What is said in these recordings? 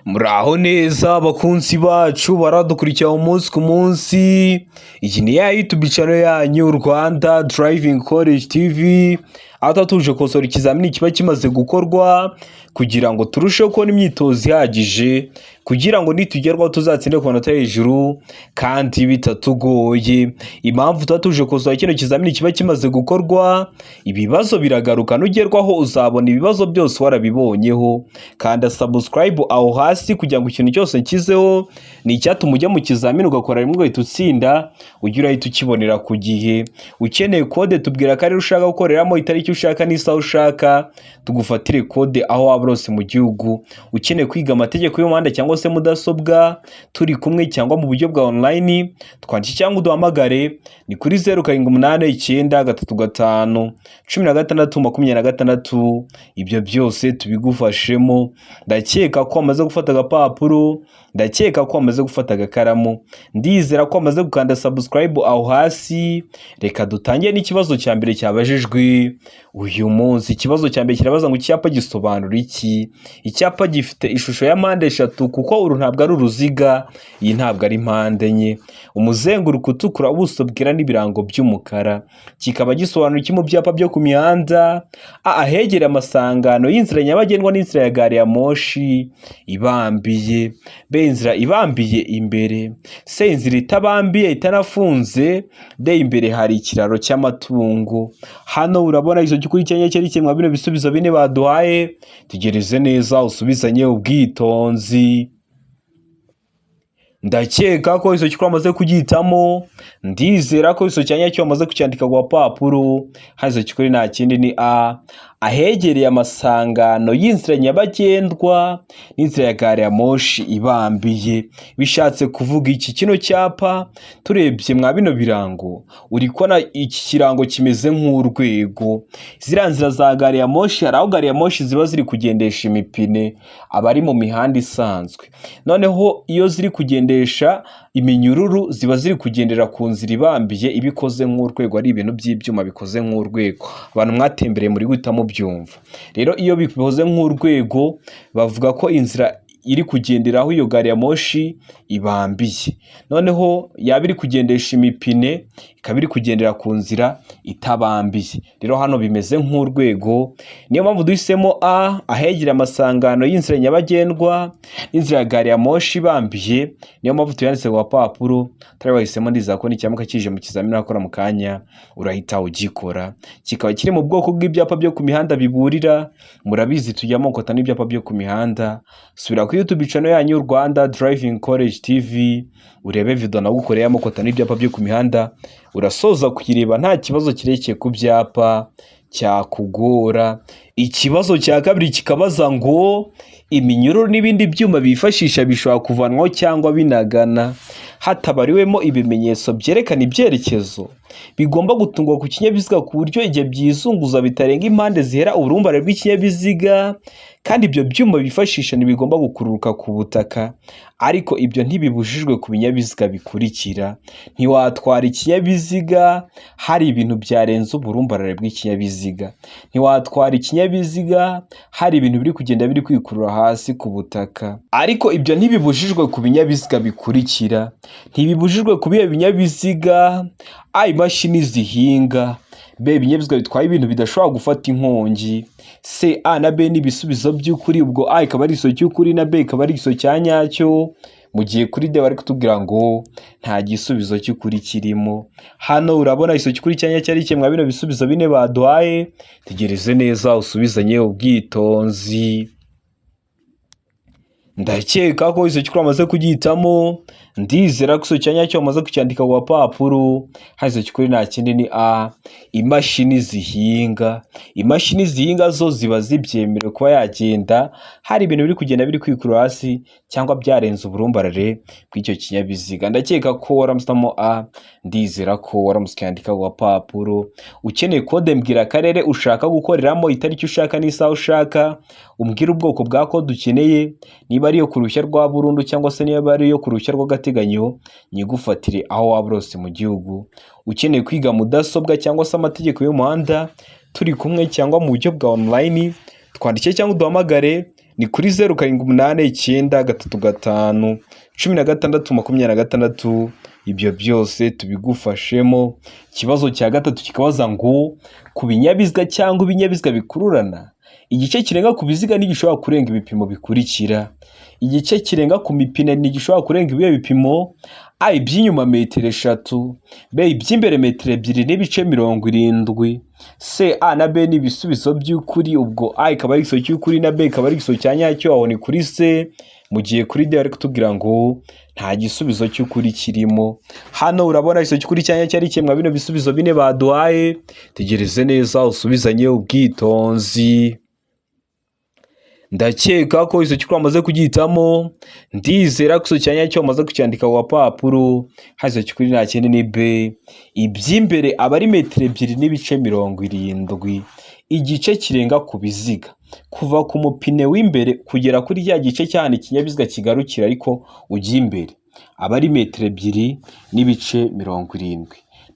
Muraho neza bakunzi bacu baradukurikira umunsi ku munsi. Iyi ni ya YouTube channel yanyu Rwanda Driving College TV. Aho tuje kosora ikizamini kiba kimaze gukorwa kugira ngo turusheho kubona imyitozo ihagije kugira ngo nitugerwaho tuzatsinde ku manota hejuru kandi bitatugoye. Impamvu tuje kosora kino kizamini kiba kimaze gukorwa, ibibazo biragaruka nugerwaho uzabona ibibazo byose warabibonyeho. Kanda subscribe aho hasi kugira ngo ikintu cyose nkizeho ni icyatuma ujya mu kizamini ugakora rimwe ugahita utsinda, ujye urahita ukibonera ku gihe. Ukeneye kode tubwira ko ari ushaka gukoreramo, itariki ushaka n'isaha ushaka, tugufatire kode aho waba urose mu gihugu. Ukeneye kwiga amategeko y'umuhanda cyangwa se mudasobwa, turi kumwe cyangwa mu buryo bwa online, twandike cyangwa uduhamagare ni kuri 0789351626. Ibyo byose tubigufashemo. Ndakeka ko wamaze gufata agapapuro, ndakeka ko wamaze gufata agakaramu, ndizera ko wamaze gukanda subscribe aho hasi. Reka dutangire n'ikibazo cya mbere cyabajijwe uyu munsi. Ikibazo cya mbere kirabaza ngo icyapa gisobanura iki? Icyapa gifite ishusho ya mpande eshatu kuko uru ntabwo ari uruziga, iyi ntabwo ari mpande enye. Umuzenguruko utukura, ubuso bwera n'ibirango by'umukara. Kikaba gisobanura iki mu byapa byo ku mihanda? Ahegera amasangano y'inzira nyabagendwa n'inzira ya gari ya moshi ibambiye. B, inzira ibambiye imbere. C, inzira itabambiye itanafunze. D, imbere hari ikiraro cy'amatungo. Hano urabona izo gikurikiranye cyerekeye bino bisubizo bine baduhaye. Tegereze neza usubizanye ubwitonzi. Ndakeka ko iso cyikuru amaze kugitamo, ndizera ko iso cyanya cyo amaze kucyandika ku papuro. Hazo cyikuri nta kindi ni A, ahegereye amasangano y'inzira nyabagendwa n'inzira ya gari ya moshi ibambiye. Bishatse kuvuga iki? Kino cyapa turebye mwa bino birango uri kubona iki kirango kimeze nk'urwego. Zira nzira za gari ya moshi, hari aho gari ya moshi ziba ziri kugendesha imipine abari mu mihanda isanzwe, noneho iyo ziri kugendesha iminyururu ziba ziri kugendera ku nzira ibambiye ibikoze nk'urwego, ari ibintu by'ibyuma bikoze nk'urwego. Abantu mwatembereye muri guhitamo byumva. Rero iyo bikoze nk'urwego bavuga ko inzira iri kugenderaho iyo gari ya moshi ibambiye, noneho yaba iri kugendesha imipine ikaba iri kugendera ku nzira itabambiye. Rero hano bimeze nk'urwego, niyo mpamvu duhisemo A, ahegera amasangano y'inzira nyabagendwa n'inzira ya gari ya moshi ibambiye. Niyo mpamvu tuyanditse ku papuro, turabahisemo. Ndiza ko n'icyamuka kije mu kizamini akora mu kanya urahita ugikora. Kikaba kiri mu bwoko bw'ibyapa byo ku mihanda biburira. Murabizi tujyamo kota n'ibyapa byo ku mihanda. Subira ku YouTube channel yanyu Rwanda Driving College TV urebe video nagukoreyemo kota n'ibyapa byo ku mihanda, urasoza kuyireba nta kibazo kirekeye ku byapa cyakugora. Ikibazo cya kabiri kikabaza ngo iminyururu n'ibindi byuma bifashisha bishobora kuvanwaho cyangwa binagana hatabariwemo ibimenyetso byerekana ibyerekezo. Bigomba gutungwa ku kinyabiziga ku buryo igihe byizunguza bitarenga impande zihera uburumbare bw'ikinyabiziga, kandi ibyo byuma bifashisha ntibigomba gukururuka ku butaka. Ariko ibyo ntibibujijwe ku binyabiziga bikurikira: ntiwatwara ikinyabiziga hari ibintu byarenze uburumbarare bw'ikinyabiziga, ntiwatwara ikinyabiziga hari ibintu biri kugenda biri kwikurura hasi ku butaka. Ariko ibyo ntibibujijwe ku binyabiziga bikurikira: ntibibujijwe ku binyabiziga A, imashini zihinga. B, ibinyabiziga bitwaye ibintu bidashobora gufata inkongi. C, A na B ni ibisubizo by'ukuri, ubwo A ikaba ari igiso cy'ukuri na B ikaba ari igiso cya nyacyo, mu gihe kuri D bari kutubwira ngo nta gisubizo cy'ukuri kirimo. Hano urabona igiso cy'ukuri cya nyacyo ari kimwe bino bisubizo bine baduhaye. Tegereze neza usubizanye ubwitonzi. Ndakeka ko iso cyikuru amaze kugitamo, ndizera ko iso cyanya cyo amaze kucyandika ku papuro. Hazo cyikuri nta kindi ni A, imashini zihinga. Imashini zihinga zo ziba zibyemerewe kuba yagenda hari ibintu biri kugenda biri kwikurura hasi cyangwa byarenze uburumbarare bw'icyo kinyabiziga. Ndakeka ko waramusamo A, ndizera ko waramuskandika ku papuro. Ukeneye kode mbwira akarere ushaka gukoreramo, itariki ushaka n'isaha ushaka, umbwira ubwoko bwa kode ukeneye, niba ari yo ku ruhushya rwa burundu cyangwa se niba ari yo ku ruhushya rw'agateganyo, nyigufatire aho waba urose mu gihugu. Ukeneye kwiga mudasobwa cyangwa se amategeko y'umuhanda, turi kumwe cyangwa mu buryo bwa online, twandike cyangwa uduhamagare ni kuri 0789 335 16 ibyo byose tubigufashemo. Ikibazo cya gatatu kikabaza ngo ku binyabiziga cyangwa ibinyabiziga bikururana igice kirenga ku biziga ntigishobora kurenga ibipimo bikurikira. Igice kirenga ku mipine ntigishobora kurenga ibihe bipimo: A iby'inyuma metero 3, B iby'imbere metero 2 n'ibice 70, C A na B ni ibisubizo by'ukuri. Ubwo A ikaba ari igisubizo cy'ukuri na B ikaba ari igisubizo cya nyacyo, aho ni kuri C. Mu gihe kuri D ari kutubwira ngo nta gisubizo cy'ukuri kirimo. Hano urabona igisubizo cy'ukuri cya nyacyo ari kimwe bino bisubizo bine baduhaye. Tegereze neza usubizanye ubwitonzi. Ndakeka ko iso cyukuru amaze kugihitamo. Ndizera ko iso cyanya cyo amaze kucyandika ku papuro. Hazo cyukuri nta kindi ni B. Iby'imbere aba ari metero 2 n'ibice 70. Igice kirenga ku biziga kuva ku mupine w'imbere kugera kuri ya gice cyane ikinyabiziga kigarukira ariko ujya imbere aba ari metero 2 n'ibice 70.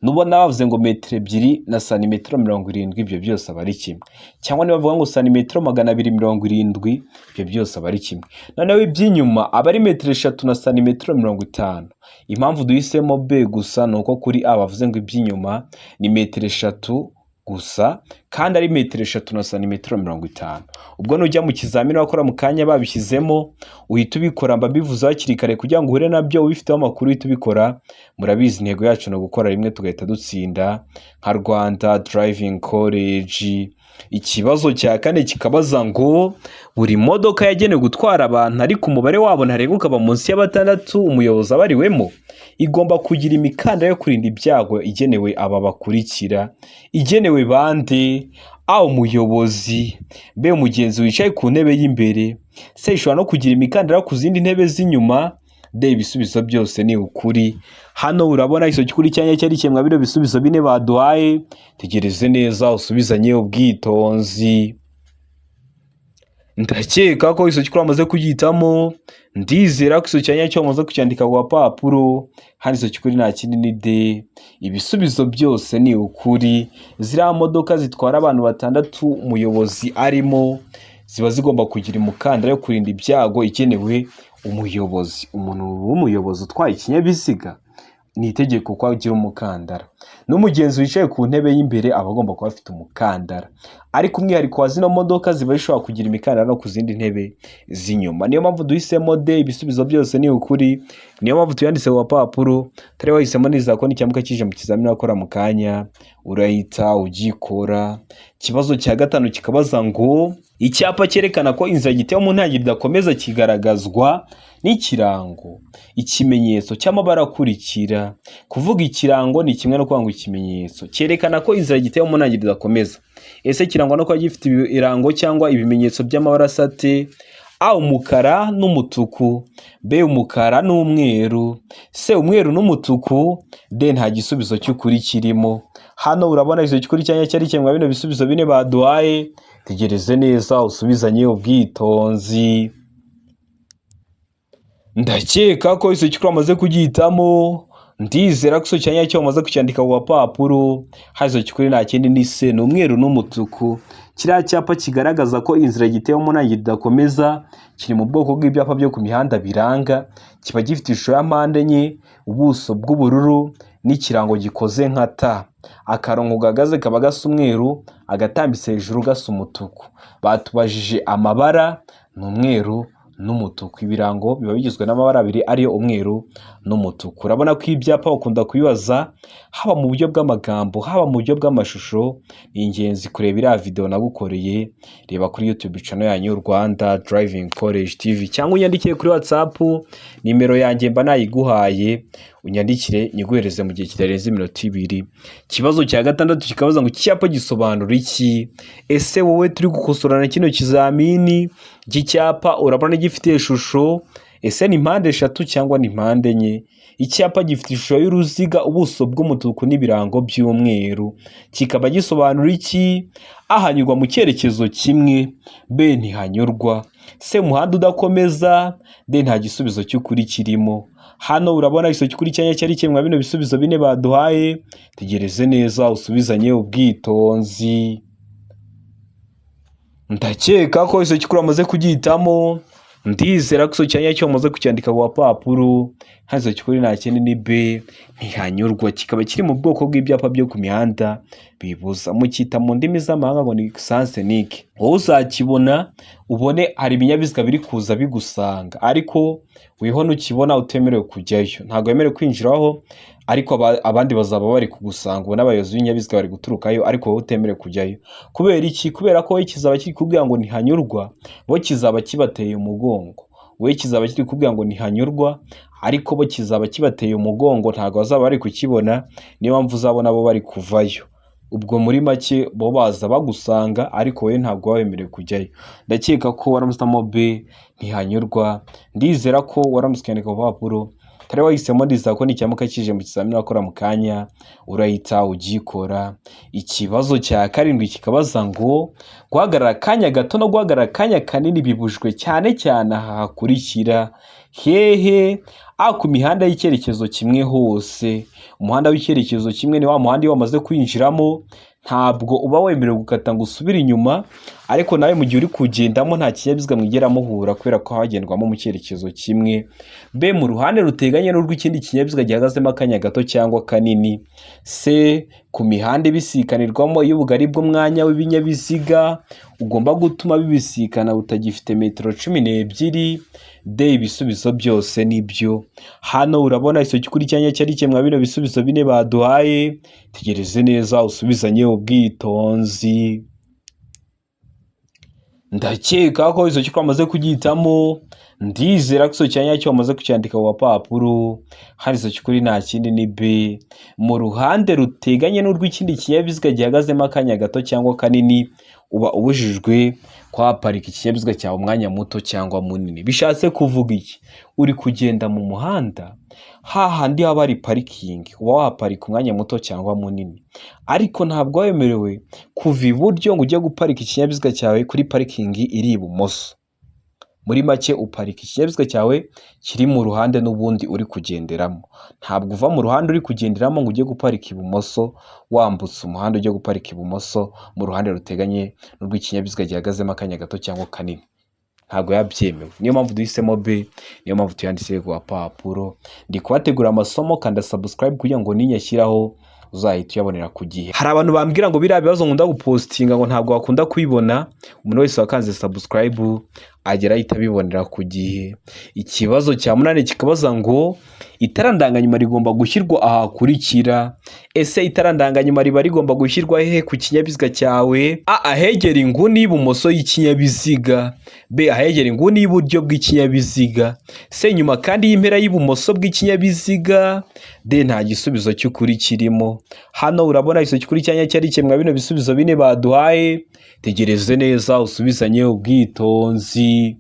Nubona bavuze ngo metero 2 na santimetero 70 ibyo byose aba ari kimwe, cyangwa niba bavuga ngo santimetero 270 ibyo byose aba ari kimwe. Noneho iby'inyuma aba ari metero 3 na santimetero 50. Impamvu duhisemo B gusa nuko kuri A bavuze ngo iby'inyuma ni metero 3 gusa kandi ari metero 3 na santimetero 50. Ubwo nujya mu kizamini wakora mu kanya babishyizemo uhita ubikora mbabivuze hakiri kare kugira ngo uhure nabyo ubifiteho amakuru uhita ubikora. Murabizi intego yacu no gukora rimwe tugahita dutsinda nka Rwanda Driving College. Ikibazo cya kane kikabaza ngo buri modoka yagenewe gutwara abantu ariko umubare wabo ntarenga ukaba munsi ya 6 umuyobozi abariwemo igomba kugira imikandara yo kurinda ibyago igenewe aba bakurikira. Igenewe bande: A umuyobozi, B umugenzi wicaye ku ntebe y'imbere, C ishobora no kugira imikandara ku zindi ntebe z'inyuma, D ibisubizo byose ni ukuri. Hano urabona iso cyukuri cyanya cyari kimwe bino bisubizo bine baduhaye. Tegereze neza usubizanye ubwitonzi. Ndakeka ko iso cyukuri amaze kugihitamo. Ndizera ko iso cyanya cyo amaze kucyandika ku papuro. Hano iso cyukuri nta kindi ni D. Ibisubizo byose ni ukuri. Ziriya modoka zitwara abantu 6 umuyobozi arimo ziba zigomba kugira imukandara yo kurinda ibyago igenewe umuyobozi. Umuntu w'umuyobozi utwaye ikinyabiziga ni itegeko ko agira umukandara. N'umugenzi wicaye ku ntebe y'imbere aba agomba kuba afite umukandara. Ariko umwihariko wa zino modoka ziba zishobora kugira imikandara no ku zindi ntebe z'inyuma. Niyo mpamvu duhisemo D. Ibisubizo byose ni ukuri. Niyo mpamvu tuyanditse ku papuro. Tari wahisemo neza ko n'icyamuka kije mu kizamini wakora mu kanya urahita ugikora. Kibazo cya gatanu kikabaza ngo icyapa cyerekana ko inzira giteye mu ntangiriro idakomeza kigaragazwa n'ikirango. Ikimenyetso cy'amabara akurikira. Kuvuga ikirango ni kimwe no kwanga ikimenyetso. Cyerekana ko inzira giteye mu ntangiriro idakomeza. Ese kirangwa no kuba gifite irango cyangwa ibimenyetso by'amabara asate: A umukara n'umutuku, B umukara n'umweru, C umweru n'umutuku, D nta gisubizo cy'ukuri kirimo. Hano urabona izo cy'ukuri cyanya cyari kimwe bino bisubizo bine baduhaye. Tegereze neza usubizanye ubwitonzi. Ndakeka ko iso cyukuru amaze kugihitamo. Ndizera ko iso cyanya cyo amaze kucyandika ku papuro. Hazo cyukuri nta kindi ni C ni umweru n'umutuku. Kiriya cyapa kigaragaza ko inzira giteye mu ntangiriro idakomeza kiri mu bwoko bw'ibyapa byo ku mihanda biranga. Kiba gifite ishusho ya mpande enye, ubuso bw'ubururu n'ikirango gikoze nka T. Akarongo gagaze kaba gasa umweru, agatambitse hejuru gasa umutuku. Batubajije amabara n'umweru n'umutuku. Ibirango biba bigizwe n'amabara abiri ariyo umweru n'umutuku. Urabona ko ibyapa ukunda kubibaza haba mu buryo bw'amagambo haba mu buryo bw'amashusho. Ni ingenzi kureba iriya video nagukoreye. Reba kuri YouTube channel yanyu Rwanda Driving College TV, cyangwa unyandikire kuri WhatsApp. Nimero yanjye mba nayiguhaye, unyandikire nyiguhereze mu gihe kitarenze iminota 2. Kibazo cya gatandatu kikabaza ngo icyapa gisobanura iki? Ese wowe turi gukosorana kino kizamini cy'icyapa urabona gifite ishusho, ese ni mpande 3 cyangwa ni mpande enye? Icyapa gifite ishusho y'uruziga, ubuso bw'umutuku n'ibirango by'umweru. Kikaba gisobanura iki? A hanyurwa mu cyerekezo kimwe, B ntihanyurwa, C umuhanda udakomeza, D nta gisubizo cy'ukuri kirimo. Hano urabona iso cy'ukuri cyanya cyari kimwe bino bisubizo bine baduhaye. Tegereze neza usubizanye ubwitonzi. ndakeka ko iso cy'ukuri amaze kugihitamo, ndizera ko iso cyanya cyo amaze kucyandika ku papuro, hazo cy'ukuri nta kindi ni B ntihanyurwa, kikaba kiri mu bwoko bw'ibyapa byo ku mihanda bibuza, mukita mu ndimi z'amahanga ngo ni sens unique. Wowe uzakibona ubone hari ibinyabiziga biri kuza bigusanga, ariko wiho nukibona utemerewe kujyayo, ntabwo wemerewe kwinjiraho, ariko abandi bazaba bari kugusanga, ubona abayobozi b'ibinyabiziga bari guturukayo, ariko wowe utemerewe kujyayo. Kubera iki? Kubera ko wowe kizaba kiri kubwira ngo ntihanyurwa, bo kizaba kibateye umugongo. Wowe kizaba kiri kubwira ngo ntihanyurwa, ariko bo kizaba kibateye umugongo, ntabwo bazaba bari kukibona, niyo mpamvu uzabona bo bari kuvayo. Ubwo muri make bo baza bagusanga, ariko wowe ntabwo wabemerewe kujyayo. Ndakeka ko waramusitamo B ntihanyurwa, ndizera ko waramusikandika ku papuro, tari wahisemo, ndizera ko nicyamuka kije mu kizamini wakora mu kanya urahita ugikora. Ikibazo cya karindwi kikabaza ngo guhagarara akanya gato no guhagarara akanya kanini bibujwe cyane cyane aha hakurikira: hehe? A, ku mihanda y'icyerekezo kimwe hose. Umuhanda w'icyerekezo kimwe ni wa muhanda iyo wamaze kwinjiramo ntabwo uba wemerewe gukata ngo usubire inyuma, ariko nawe mu gihe uri kugendamo nta kinyabiziga mwigera muhura kubera ko hagendwamo mu cyerekezo kimwe. B, mu ruhande ruteganye n'urw'ikindi kinyabiziga gihagazemo akanya gato cyangwa kanini. C, ku mihanda ibisikanirwamo iyo ubugari bw'umwanya w'ibinyabiziga ugomba gutuma bibisikana butagifite metero 12. D, ibisubizo byose nibyo. Hano urabona iso cy'ukuri cyanya cyari kimwe bino bisubizo bine baduhaye, tegereze neza usubizanye ubwitonzi. Ndakeka ko iso cy'ukuri amaze kugihitamo, ndizera ko iso cyanya cyo amaze kucyandika ku papuro, hari iso cy'ukuri nta kindi ni B, mu ruhande ruteganye n'urw'ikindi kinyabiziga gihagazemo akanya gato cyangwa kanini uba ubujijwe kuhaparika ikinyabiziga cyawe umwanya muto cyangwa munini. Bishatse kuvuga iki? Uri kugenda mu muhanda, hahandi haba hari parikingi uba wahaparika umwanya muto cyangwa munini, ariko ntabwo wemerewe kuva iburyo ngo ujye guparika ikinyabiziga cyawe kuri parikingi iri ibumoso. Muri make uparika ikinyabiziga cyawe kiri mu ruhande n'ubundi uri kugenderamo, ntabwo uva mu ruhande uri kugenderamo ngo ujye guparika ibumoso, wambutse umuhanda ujye guparika ibumoso mu ruhande ruteganye n'urw'ikinyabiziga gihagazemo akanya gato cyangwa kanini, ntabwo yabyemewe. Niyo mpamvu duhisemo B, niyo mpamvu tuyanditse ku papuro. Ndi kubategura amasomo, kanda subscribe kugira ngo ninyashyiraho uzahita uyabonera ku gihe. Hari abantu bambwira ngo biriya bibazo nkunda gupostinga ngo ntabwo wakunda kubibona, umuntu wese wakanze subscribe agera ahita abibonera ku gihe. Ikibazo cya 8 kikabaza ngo itara ndanganyuma rigomba gushyirwa ahakurikira. Ese itara ndanganyuma riba rigomba gushyirwa hehe ku kinyabiziga cyawe? A, ahegera inguni y'ibumoso y'ikinyabiziga. B, ahegera inguni y'iburyo bw'ikinyabiziga. C, nyuma kandi y'impera y'ibumoso bw'ikinyabiziga. D, nta gisubizo cy'ukuri kirimo. Hano urabona iso cy'ukuri cyanya cyari kimwe bino bisubizo bine baduhaye, tegereze neza usubizanye ubwitonzi.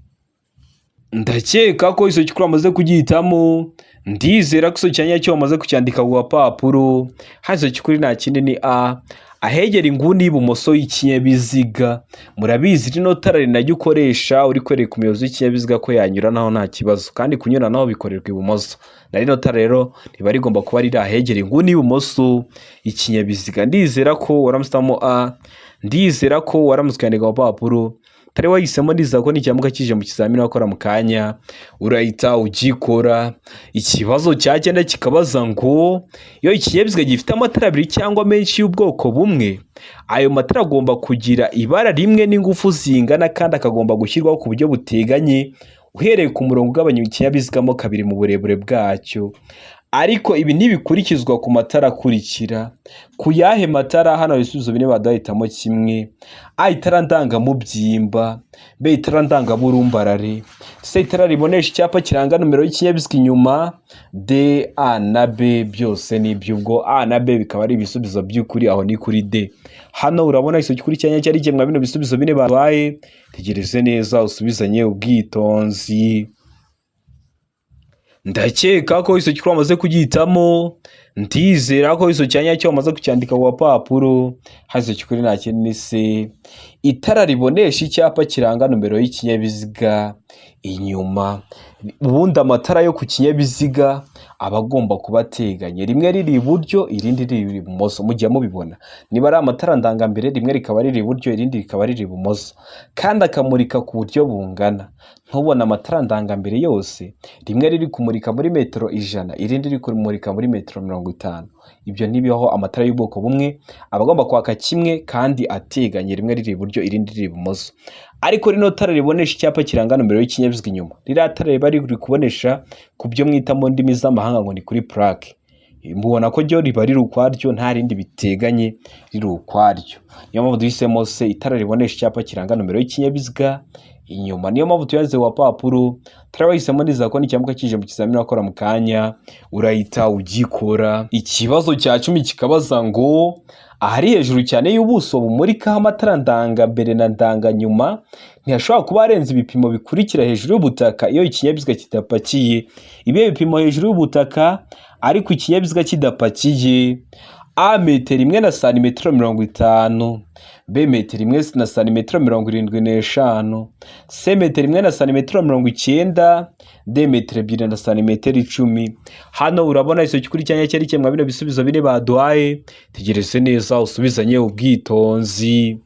Ndakeka ko iso cy'ukuri amaze kugihitamo, ndizera ko iso cyanya cyo amaze kucyandika ku papuro, hazo cy'ukuri nta kindi ni A, ahegera inguni y'ibumoso y'ikinyabiziga. Murabizi rino tara rinajya ukoresha uri kwereka umuyobozi w'ikinyabiziga ko yanyura naho nta kibazo, kandi kunyura naho bikorerwa ibumoso. Na rino tara rero riba rigomba kuba riri ahegera inguni y'ibumoso y'ikinyabiziga. Ndizera ko waramusitamo A, ndizera ko waramusikandika ku papuro, tari wahisemo, ndizera ko nicyamuka kije mu kizamini wakora mu kanya urahita ugikora. Ikibazo cya 9 kikabaza ngo iyo ikinyabiziga gifite amatara abiri cyangwa menshi y'ubwoko bumwe, ayo matara agomba kugira ibara rimwe n'ingufu zingana, kandi akagomba gushyirwaho ku buryo buteganye uhereye ku murongo ugabanya ikinyabiziga mo kabiri mu burebure bwacyo. Ariko ibi ntibikurikizwa ku matara akurikira. Ku yahe matara? Hano ibisubizo bine badahitamo kimwe. A, itara ndangamubyimba. B, itara ndangaburumbarare. C, itara ribonesha icyapa kiranga nomero y'ikinyabiziga inyuma. D, A na B byose ni iby'ubwo. A na B bikaba ari ibisubizo by'ukuri, aho ni kuri D. Hano urabona iso cy'ukuri cyanya cyari kimwe bino bisubizo bine babaye, tegereze neza usubizanye ubwitonzi. Ndakeka ko iso cy'ukuri amaze kugihitamo, ndizera ko iso cyanya cyo amaze kucyandika ku papuro, hazo cy'ukuri nta kindi ni C, itara ribonesha icyapa kiranga nomero y'ikinyabiziga inyuma. Ubundi amatara yo ku kinyabiziga aba agomba kuba ateganye, rimwe riri iburyo irindi riri ibumoso. Mujya mubibona, niba ari amatara ndangambere rimwe rikaba riri iburyo irindi rikaba riri ibumoso, kandi akamurika ku buryo bungana. Ntubona amatara ndangambere yose rimwe riri kumurika muri metero 100 irindi riri kumurika muri metero 50. Ibyo ntibibaho. Amatara y'ubwoko bumwe aba agomba kwaka kimwe kandi ateganye, rimwe riri iburyo irindi riri ibumoso. Ariko rino tara ribonesha icyapa kiranga nomero y'ikinyabiziga inyuma, ririya tara riba riri kubonesha ku byo mwita mu ndimi z'amahanga ngo ni kuri plaque. Mubona ko ryo riba riri ukwaryo, nta rindi biteganye, riri ukwaryo. Niyo mpamvu duhisemo se itara ribonesha icyapa kiranga nomero y'ikinyabiziga inyuma. Niyo mpamvu tuyanze wa papuro turabahisemo neza ko n'icyambuka kije mu kizamini wakora mu kanya urahita ugikora. Ikibazo cya 10 kikabaza ngo ahari hejuru cyane y'ubuso bumurikaho amatara ndangambere na ndanganyuma ntihashobora kuba harenze ibipimo bikurikira hejuru y'ubutaka iyo ikinyabiziga kidapakiye. Ibi bipimo hejuru y'ubutaka ariko ikinyabiziga kidapakiye: A metero 1 na santimetero 50, B metero 1 na santimetero 75, C metero 1 na santimetero 90, D metero 2 na santimetero 10. Hano urabona iso gikurikiranye cyari cyemwa bino bisubizo bine baduhaye. Tegereze neza usubizanye ubwitonzi.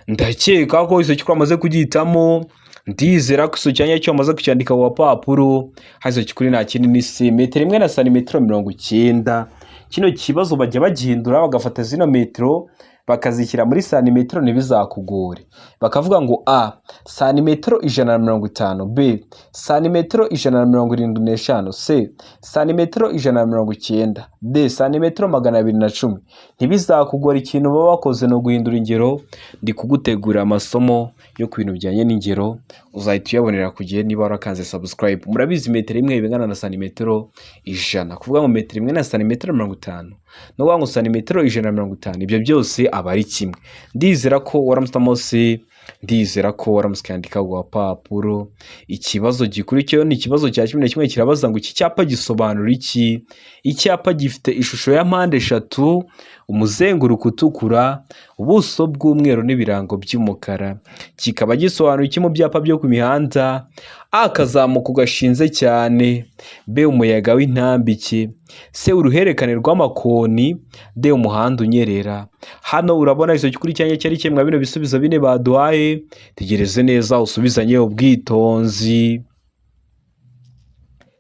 Ndakeka ko iso cyamaze kugitamo, ndizera ko iso cyanya cyo amaze kucyandika wa papuro. Hazo kikuri nta kindi ni C metero 1 na santimetero 90. Kino kibazo bajya bagihindura bagafata zino metero bakazishyira muri santimetero ntibizakugore. Bakavuga ngo A santimetero 150, B santimetero 175, C santimetero 190, D santimetero 210. Ntibizakugora. Ikintu baba bakoze no guhindura ingero. Ndi kugutegura amasomo yo ku bintu bijyanye n'ingero, uzahita uyabonera ku gihe niba warakanze subscribe. Murabizi metero imwe ibingana na santimetero 100, kuvuga ngo metero 1 na santimetero 50 no kuvuga ngo santimetero 150, ibyo byose aba ari kimwe. Ndizera ko waramustamose, ndizera ko waramuskandika wa papuro. Ikibazo gikurikiyeho ni ikibazo cya 11 kirabaza ngo iki cyapa gisobanura iki? Icyapa gifite ishusho ya mpande 3, umuzenguruko utukura, ubuso bw'umweru n'ibirango by'umukara. Kikaba gisobanura iki mu byapa byo ku mihanda? A akazamuka gashinze cyane, B umuyaga w'intambike, C uruherekane rw'amakoni, D umuhanda unyerera. Hano urabona iso gikurikiranye cyari cyemwa bino bisubizo bine baduhaye. Tegereze neza usubizanye ubwitonzi.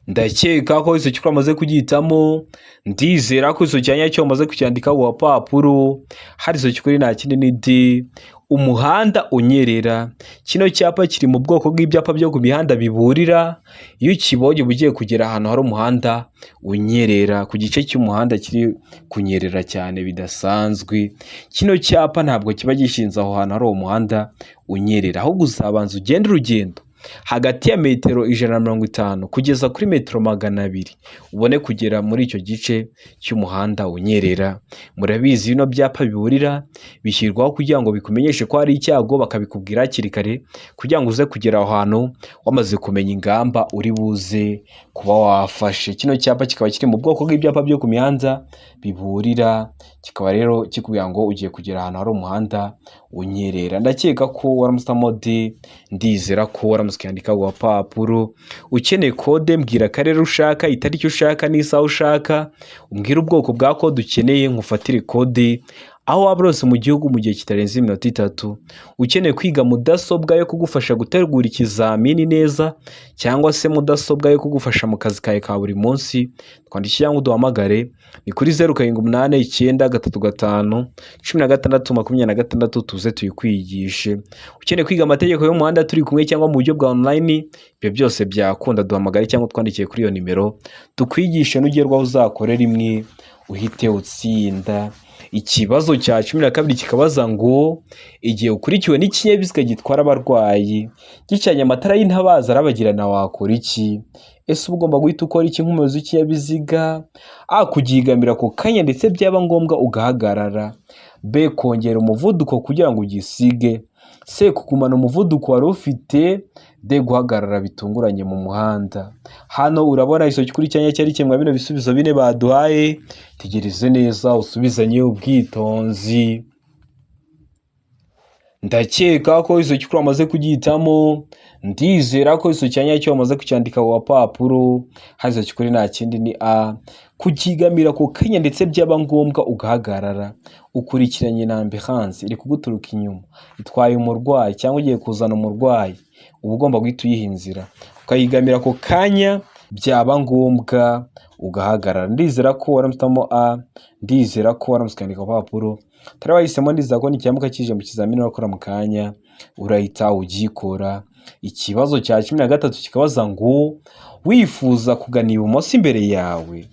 Ndakeka ko iso cyamaze kugitamo, ndizera ko iso cyanya cyo maze kucyandika wa papuro. Hari iso kikuri nta kindi ni D umuhanda unyerera. Kino cyapa kiri mu bwoko bw'ibyapa byo ku mihanda biburira iyo ukibonye ugiye kugera ahantu hari umuhanda unyerera, ku gice cy'umuhanda kiri kunyerera cyane bidasanzwe. Kino cyapa ntabwo kiba gishinze aho hantu hari umuhanda unyerera, ahubwo uzabanza ugenda urugendo hagati ya metero 150 kugeza kuri metero 200 ubone kugera muri icyo gice cy'umuhanda unyerera. Murabizi bino byapa biburira bishyirwaho kugira ngo bikumenyeshe ko hari icyago, bakabikubwira hakiri kare kugira ngo uze kugera aho hantu wamaze kumenya ingamba uri buze kuba wafashe. Kino cyapa kikaba kiri mu bwoko bw'ibyapa byo ku mihanda biburira, kikaba rero kikubwira ngo ugiye kugera ahantu hari umuhanda unyerera. Ndakeka ko waramustamode, ndizera ko waramuskandika wa papuro. Ukeneye kode mbwira akarere ushaka, itariki ushaka n'isaha ushaka, umbwira ubwoko bwa kode ukeneye nkufatire kode aho waba urose mu gihugu mu gihe kitarenze iminota 3. Ukeneye kwiga mudasobwa yo kugufasha gutegura ikizamini neza, cyangwa se mudasobwa yo kugufasha mu kazi kawe ka buri munsi, twandikira ngo duhamagare ni kuri 0789351626 tuze tuyikwigishe. Ukeneye kwiga amategeko y'umuhanda turi kumwe cyangwa mu buryo bwa online, ibyo byose byakunda duhamagare cyangwa twandikiye kuri iyo nimero tukwigishe n'ugerwaho uzakorera imwe uhite utsinda. Ikibazo cya 12 kikabaza ngo igihe ukurikiwe n'ikinyabiziga gitwara abarwayi gicanye amatara y'intabaza arabagirana wakora iki? Ese ugomba guhita ukora iki nk'umuyobozi w'ikinyabiziga? A kugigamira ku kanya ndetse byaba ngombwa ugahagarara, B kongera umuvuduko kugira ngo ugisige, C kugumana umuvuduko wari ufite, D guhagarara bitunguranye mu muhanda. Hano urabona iso gikurikiranye cyari cyemwa bino bisubizo bine baduhaye. Tegereze neza usubizanye ubwitonzi. ndakeka ko izo cyukuri wamaze kugihitamo, ndizera ko izo cyanya cyo wamaze kucyandika ku gapapuro, hazo cyukuri nta kindi ni a kukigamira ku kanya ndetse byaba ngombwa ugahagarara ukurikiranye na ambulance iri kuguturuka inyuma itwaye umurwayi cyangwa ugiye kuzana umurwayi, uba ugomba guhita uyiha inzira ukayigamira ku kanya byaba ngombwa ugahagarara. Ndizera ko waramutamo a, ndizera ko waramusikandika ku gapapuro, tari wahisemo ndizera ko nicyamuka kije mu kizamini wakora mu kanya urahita ugikora. Ikibazo cya 13 kikabaza ngo wifuza kugana ibumoso imbere yawe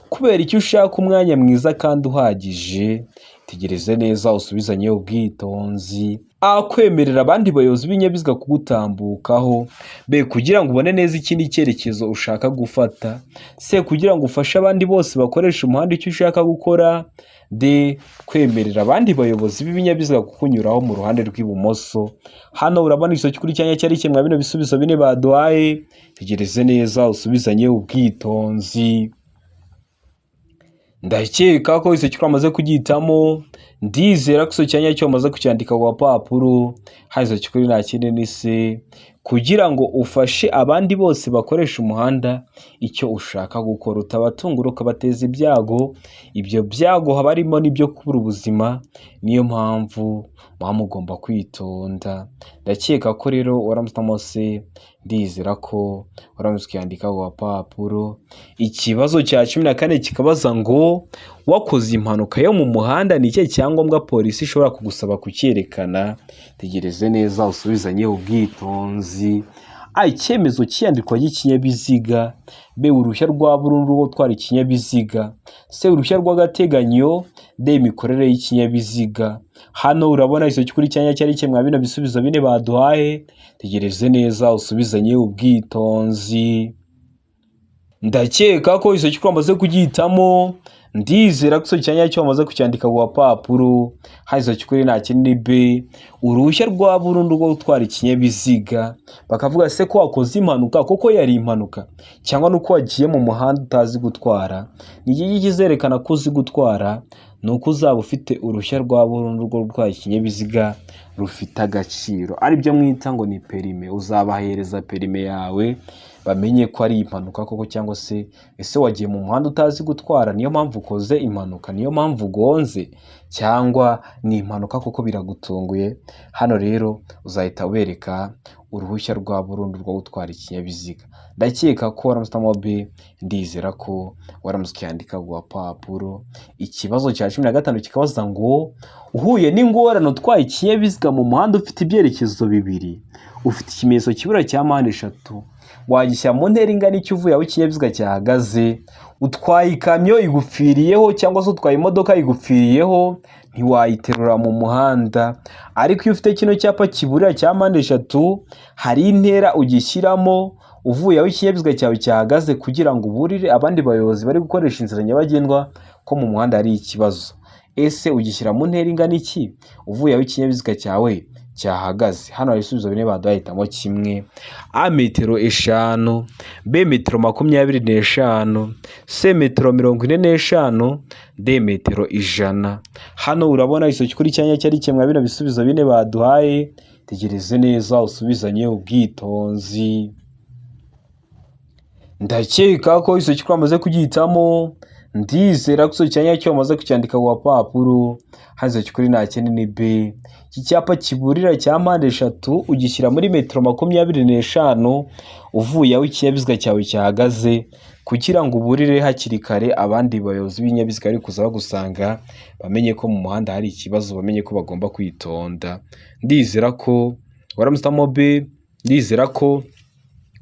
kubera icyo ushaka umwanya mwiza kandi uhagije, tegereze neza usubizanye ubwitonzi. A kwemerera abandi bayobozi b'ibinyabiziga kugutambukaho, B kugira ngo ubone neza ikindi cyerekezo ushaka gufata, C kugira ngo ufashe abandi bose bakoresha umuhanda icyo ushaka gukora, D kwemerera abandi bayobozi b'ibinyabiziga kukunyuraho mu ruhande rw'ibumoso. Hano urabona iso kuri cyanya cyari kimwe bino bisubizo bine baduhaye, tegereze neza usubizanye ubwitonzi. Ndakeka ko iso cyukuri amaze kugihitamo, ndizera ko iso cyanya cyo amaze kucyandika ku gapapuro, hazo cyukuri nta kindi ni se kugira ngo ufashe abandi bose bakoresha umuhanda icyo ushaka gukora, utabatungura ukabateza ibyago, ibyo byago haba harimo n'ibyo kubura ubuzima, niyo mpamvu mugomba kwitonda. Ndakeka ko rero waramutamo se, ndizera ko waramutse ukiyandika ku gapapuro. Ikibazo cya 14 kikabaza ngo wakoze impanuka yo mu muhanda ni cye cyangombwa polisi ishobora kugusaba kucyerekana, tegereze neza usubizanye ubwitonzi. A icyemezo cyiyandikwa y'ikinyabiziga, B uruhushya rwa burundu rwo gutwara ikinyabiziga, C uruhushya rw'agateganyo, D imikorere y'ikinyabiziga. Hano urabona iso kuri cyanya cyari kimwe bino bisubizo bine baduhaye, tegereze neza usubizanye ubwitonzi. Ndakeka ko iso kuri amaze kugihitamo, ndizera ko iso cyanya cyo amaze kucyandika ku gapapuro, hazo kuri nta kindi B uruhushya rwa burundu rwo gutwara ikinyabiziga. Bakavuga se ko wakoze impanuka koko yari impanuka cyangwa nuko wagiye mu muhanda utazi gutwara, ni iki kizerekana ko uzi gutwara, nuko uzaba ufite uruhushya rwa burundu rwo gutwara ikinyabiziga rufite agaciro, ari byo mwita ngo ni perime. Uzabahereza perime yawe bamenye ko ari impanuka koko, cyangwa se ese wagiye mu muhanda utazi gutwara niyo mpamvu ukoze impanuka, niyo mpamvu ugonze, cyangwa ni impanuka koko biragutunguye. Hano rero uzahita ubereka uruhushya rwa burundu rwo gutwara ikinyabiziga. Ndakeka ko waramutamo B, ndizera ko waramutse ukiyandika ku gapapuro. Ikibazo cya 15 kikabaza ngo uhuye n'ingorane utwaye ikinyabiziga mu muhanda ufite ibyerekezo bibiri, ufite ikimenyetso kibura cya mpande eshatu, wagishyira mu ntera ingana icyo uvuye aho ikinyabiziga cyahagaze, utwaye ikamyo igupfiriyeho cyangwa se utwaye imodoka igupfiriyeho, ntiwayiterura mu muhanda. Ariko iyo ufite kino cyapa kiburira cya mpande eshatu, hari intera ugishyiramo uvuye aho ikinyabiziga cyawe cyahagaze kugira ngo uburire abandi bayobozi bari gukoresha inzira nyabagendwa ko mu muhanda hari ikibazo. Ese ugishyira mu ntera ingana iki uvuye aho ikinyabiziga cyawe cyahagaze? Hano hari ibisubizo bine baduhitamo kimwe: A metero 5, B metero 25, C metero 45, D metero 100. Hano urabona iso kuri cyanya cyari kimwe bino bisubizo bine baduhaye, tegereze neza usubizanye ubwitonzi. Ndakeka ko iso kuri amaze kugihitamo, ndizera ko iso cyanya cyo amaze kucyandika ku gapapuro, hazo kuri nta kindi ni B. Iki cyapa kiburira cya mpande eshatu ugishyira muri metero 25 uvuye aho ikinyabiziga cyawe cyahagaze kugira ngo uburire hakiri kare abandi bayobozi b'ibinyabiziga bari kuza bagusanga, bamenye ko mu muhanda hari ikibazo, bamenye ko bagomba kwitonda. Ndizera ko waramutamo B, ndizera ko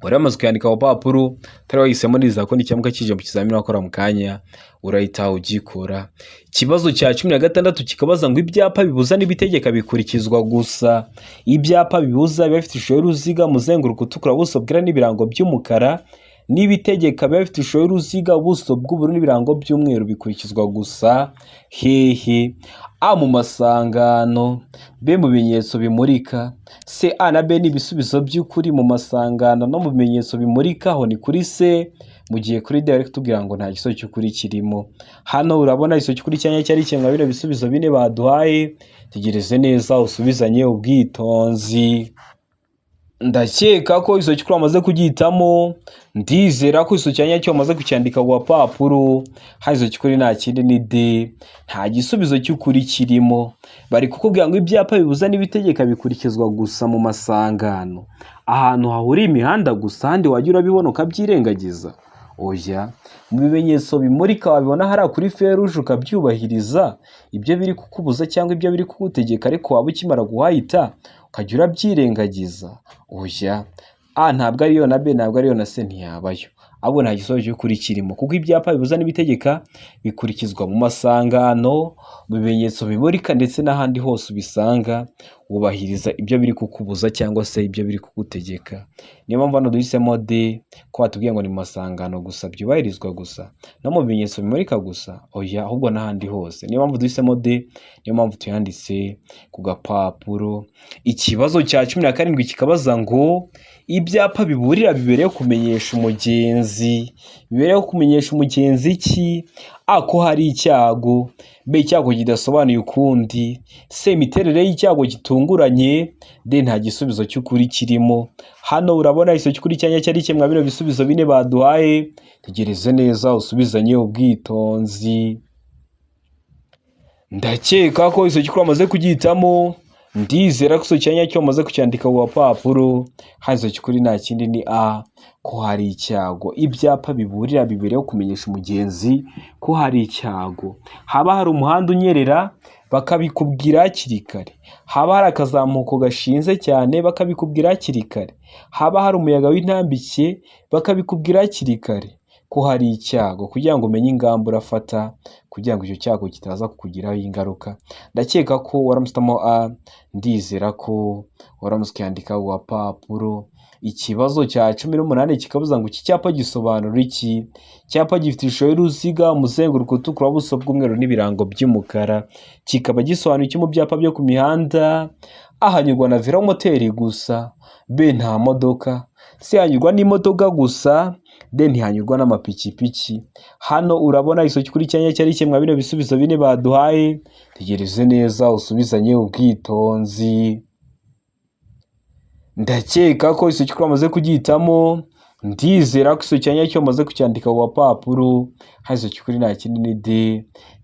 waramaze kuyandika ku gapapuro, tari wahisemo ndizera ko nicyamuka kije mu kizamini wakora mu kanya urahita ugikora. Ikibazo cya 16 kikabaza ngo ibyapa bibuza n'ibitegeka bikurikizwa gusa. Ibyapa bibuza biba bifite ishusho y'uruziga, muzenguruko utukura, ubuso bwera n'ibirango by'umukara, n'ibitegeka biba bifite ishusho y'uruziga, ubuso bw'ubururu n'ibirango by'umweru bikurikizwa gusa hehe? A mu masangano, B mu bimenyetso bimurika, C A na B ni ibisubizo by'ukuri mu masangano no mu bimenyetso bimurika, aho ni kuri C. mu gihe kuri D bari kutubwira ngo nta gisubizo cy'ukuri kirimo. Hano urabona igisubizo cy'ukuri cyanya cyari kimwe bino bisubizo bine baduhaye, tegereze neza usubizanye ubwitonzi. Ndakeka ko igisubizo cy'ukuri wamaze kugihitamo, ndizera ko igisubizo cyanya cyo wamaze kucyandika ku papuro, hari igisubizo cy'ukuri nta kindi ni D, nta gisubizo cy'ukuri kirimo. Bari kukubwira ngo ibyapa bibuza n'ibitegeka bikurikizwa gusa mu masangano, ahantu hahuriye imihanda gusa, handi wajya urabibona ukabyirengagiza. Oya, mu bimenyetso bimurika wabibona hariya kuri feruje ukabyubahiriza, ibyo biri kukubuza cyangwa ibyo biri kugutegeka, ariko waba ukimara guhahita ukajya urabyirengagiza. Oya, A ntabwo ariyo na B ntabwo ariyo na C ntiyabayo, ahubwo nta gisubizo cy'ukuri kirimo, kuko ibyapa bibuza n'ibitegeka bikurikizwa mu masangano, mu bimenyetso bimurika ndetse n'ahandi hose ubisanga, wubahiriza ibyo biri kukubuza cyangwa se ibyo biri kugutegeka. Niyo mpamvu hano duhisemo D, ko batubwiye ngo ni mu masangano gusa byubahirizwa gusa, no mu bimenyetso bimurika gusa. Oya, ahubwo n'ahandi hose. Niyo mpamvu duhisemo D, niyo mpamvu tuyanditse ku gapapuro. Ikibazo cya 17 kikabaza ngo ibyapa biburira bibereyeho kumenyesha umugenzi. Bibereyeho kumenyesha umugenzi iki? A ko hari icyago, B icyago kidasobanuye ukundi, C imiterere y'icyago gitunguranye, D nta gisubizo cy'ukuri kirimo. Hano urabona igisubizo cy'ukuri cyanya cyari kimwe bino bisubizo bine baduhaye, tegereze neza usubizanye ubwitonzi. Ndakeka ko igisubizo cy'ukuri wamaze kugihitamo, ndizera ko igisubizo cyanya cyo wamaze kucyandika ku papuro, hari igisubizo cy'ukuri nta kindi ni A, ko hari icyago. Ibyapa biburira bibereyeho kumenyesha umugenzi ko hari icyago. Haba hari umuhanda unyerera bakabikubwira hakiri kare, haba hari akazamuko gashinze cyane bakabikubwira hakiri kare, haba hari umuyaga w'intambike bakabikubwira hakiri kare ko hari icyago, kugira ngo umenye ingamba urafata kugira ngo icyo cyago kitaza kukugiraho ingaruka. Ndakeka ko waramusitamo A, ndizera ko waramutse ukandika ku papuro. Ikibazo cya 18 kikabuza ngo iki cyapa gisobanura iki? Icyapa gifite ishusho y'uruziga, umuzenguruko utukura, ubuso bw'umweru n'ibirango by'umukara. Kikaba gisobanura iki mu byapa byo ku mihanda? A hanyurwa na velomoteri gusa, B nta modoka, C hanyurwa n'imodoka gusa, D ntihanyurwa n'amapikipiki. Hano urabona igisubizo cy'ukuri cyanya cyari kimwe bino bisubizo bine baduhaye, tegereze neza usubizanye ubwitonzi. Ndakeka ko igisubizo cy'ukuri wamaze kugihitamo, ndizera ko igisubizo cyanya cyo wamaze kucyandika ku papuro, hari igisubizo cy'ukuri nta kindi ni D,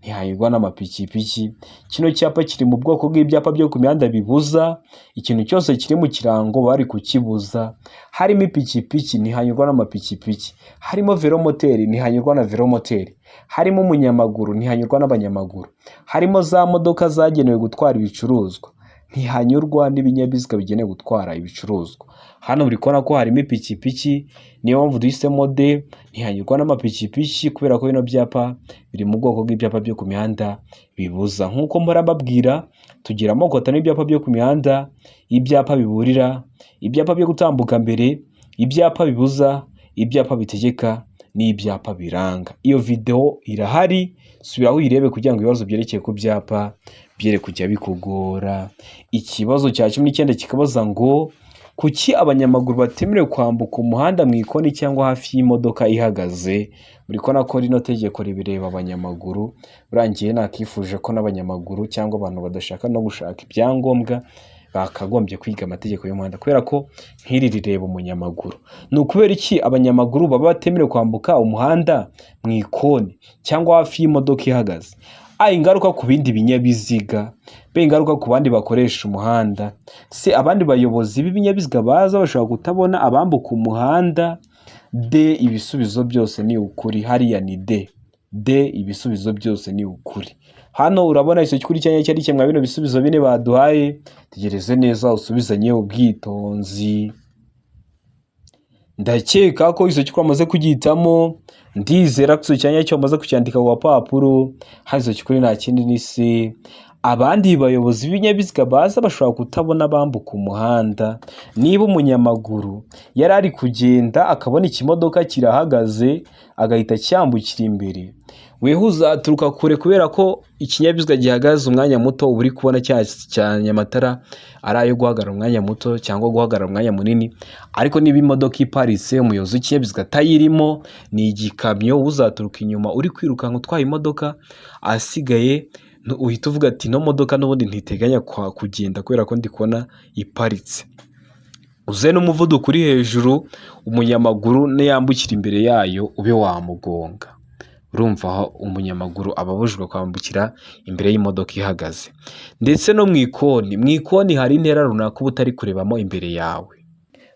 ntihanyurwa n'amapikipiki. Kino cyapa kiri mu bwoko bw'ibyapa byo ku mihanda bibuza ikintu cyose kiri mu kirango bari kukibuza. Harimo ipikipiki ntihanyurwa n'amapikipiki, harimo velomoteri ntihanyurwa na velomoteri, harimo umunyamaguru ntihanyurwa n'abanyamaguru, harimo za modoka zagenewe gutwara ibicuruzwa ntihanyurwa n'ibinyabiziga bigenewe gutwara ibicuruzwa. Hano uri kubona ko harimo ipikipiki, niyo mpamvu duhisemo D, ntihanyurwa n'amapikipiki, kubera ko bino byapa biri mu bwoko bw'ibyapa byo ku mihanda bibuza. Nk'uko mpora mbabwira, tugira amoko atanu y'ibyapa byo ku mihanda: ibyapa biburira, ibyapa byo gutambuka mbere, ibyapa bibuza, ibyapa bitegeka n'ibyapa biranga. Iyo video irahari, subiraho uyirebe kugira ngo ibibazo byerekeye ku byapa byere kujya bikugora. Ikibazo cya 19 kikabaza ngo kuki abanyamaguru batemerewe kwambuka umuhanda mu ikoni cyangwa hafi y'imodoka ihagaze? Muri kona ko rino tegeko ribireba abanyamaguru, urangiye nakifuje ko n'abanyamaguru cyangwa abantu badashaka no gushaka ibyangombwa bakagombye kwiga amategeko y'umuhanda, kubera ko nk'iri rireba umunyamaguru. Ni ukubera iki abanyamaguru baba batemerewe kwambuka umuhanda mu ikoni cyangwa hafi y'imodoka ihagaze? A ingaruka ku bindi binyabiziga, B ingaruka ku bandi bakoresha umuhanda, C abandi bayobozi b'ibinyabiziga baza bashobora kutabona abambuka umuhanda, D ibisubizo byose ni ukuri. Hariya ni D ibisubizo byose ni ukuri. Hano urabona igisubizo cy'ukuri cyanya cyari kimwe bino bisubizo bine baduhaye, tegereze neza usubizanye ubwitonzi. Ndakeka ko igisubizo cy'ukuri wamaze kugihitamo, ndizera ko igisubizo cyanya cyo wamaze kucyandika ku papuro, hari igisubizo cy'ukuri nta kindi ni C, abandi bayobozi b'ibinyabiziga baza bashobora kutabona bambuka umuhanda. Niba umunyamaguru yari ari kugenda akabona ikimodoka kirahagaze agahita cyambukira imbere, weho uzaturuka kure kubera ko ikinyabiziga gihagaze umwanya muto, uba uri kubona cyanye amatara ari ayo guhagarara umwanya muto cyangwa guhagarara umwanya munini. Ariko niba imodoka iparitse umuyobozi w'ikinyabiziga atayirimo, ni igikamyo, uzaturuka inyuma uri kwirukanka utwaye imodoka asigaye uhita uvuga ati ino modoka n'ubundi ntiteganya kugenda kubera ko ndi kubona iparitse. Uze n'umuvuduko uri hejuru, umunyamaguru niyambukira imbere yayo ube wamugonga. Urumva aho umunyamaguru aba abujijwe kwambukira imbere y'imodoka ihagaze. Ndetse no mu ikoni hari intera runaka uba utari kurebamo imbere yawe.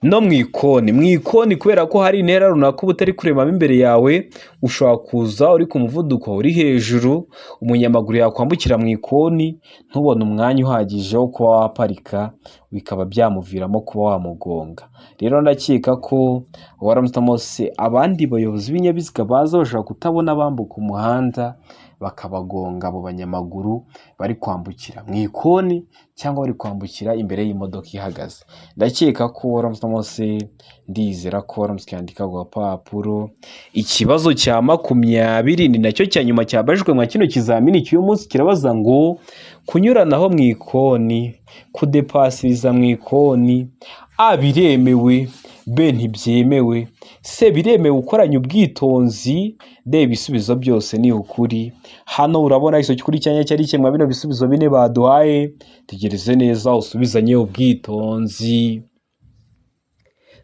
No mu ikoni kubera ko hari intera runaka uba utari kurebamo imbere yawe, ushobora kuza uri ku muvuduko uri hejuru, umunyamaguru yakwambukira mu ikoni ntubone umwanya uhagije wo kuba waparika, bikaba byamuviramo kuba wamugonga. Rero ndakeka ko waramutse abandi bayobozi b'ibinyabiziga baza bashobora kutabona bambuka umuhanda bakabagonga abo banyamaguru bari kwambukira mu ikoni cyangwa bari kwambukira imbere y'imodoka ihagaze. Ndakeka ko waramutse ndizera ko waramutse yandika ku gapapuro ikibazo cya 20 ni nacyo cya nyuma cyabajijwe mu kino kizamini cy'uyu munsi. Kirabaza ngo kunyuranaho mu ikoni, kudepasiriza mu ikoni, A biremewe, B ntibyemewe, C biremewe ukoranye ubwitonzi, D ibisubizo byose ni ukuri. Hano urabona iso kuri cyanya cyari kimwe bino bisubizo bine baduhaye, tegereze neza usubizanye ubwitonzi.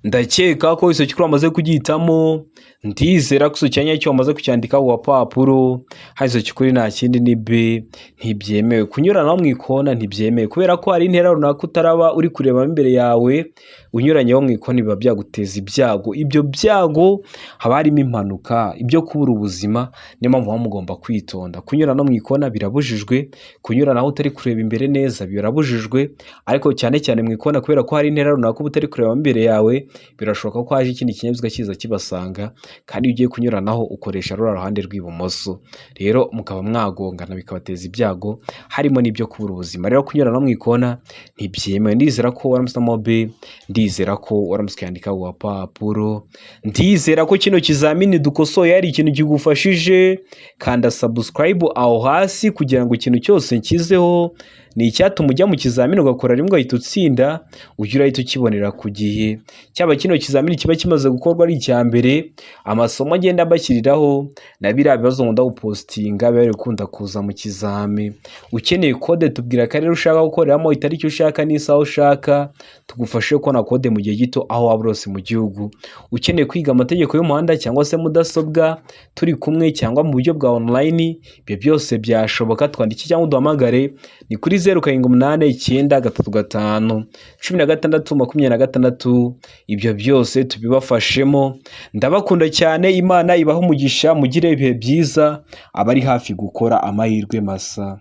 Ndakeka ko iso kuri amaze kugitamo, ndizera ko iso cyanya cyo amaze kucyandika ku gapapuro. Hazo kuri nta kindi ni B ntibyemewe. Kunyurana mu ikona ntibyemewe kubera ko hari intera runaka utaraba uri kureba imbere yawe, unyuranyeho mu ikoni biba byaguteza ibyago. Ibyo byago haba harimo impanuka, ibyo kubura ubuzima. Niyo mpamvu muba mugomba kwitonda. Kunyurana mu ikona birabujijwe, kunyuranaho utari kureba imbere neza birabujijwe, ariko cyane cyane mu ikona kubera ko hari intera runaka utari kureba imbere yawe, birashoboka ko haje ikindi kinyabiziga kiza kibasanga, kandi iyo ugiye kunyuranaho ukoresha rura ruhande rw'ibumoso. Rero mukaba mwagongana bikabateza ibyago harimo n'ibyo kubura ubuzima. Rero kunyurana mu ikona ntibyemewe. Ndizera ko waramutse B, ndizera ko waramutse yandika ku gapapuro, ndizera ko kino kizamini dukosoye ari ikintu kigufashije. Kanda subscribe aho hasi kugira ngo ikintu cyose nkizeho ni icyatuma ujya mu kizamini ugakora rimwe ugahita utsinda, ujye urahita ukibonera ku gihe. Cyaba kino kizamini kiba kimaze gukorwa ari icya mbere, amasomo agenda abashyiriraho na biriya bibazo nkunda gupostinga biba bikunda kuza mu kizami. Ukeneye kode tubwira akarere ushaka gukoreramo, itariki ushaka n'isaha ushaka, tugufashe kubona kode mu gihe gito aho waba urose mu gihugu. Ukeneye kwiga amategeko y'umuhanda cyangwa se mudasobwa turi kumwe cyangwa mu buryo bwa online, ibyo byose byashoboka. Twandike cyangwa uduhamagare ni kuri 0789351626. Ibyo byose tubibafashemo. Ndabakunda cyane, Imana ibaho umugisha, mugire ibihe byiza. Abari hafi gukora amahirwe masa.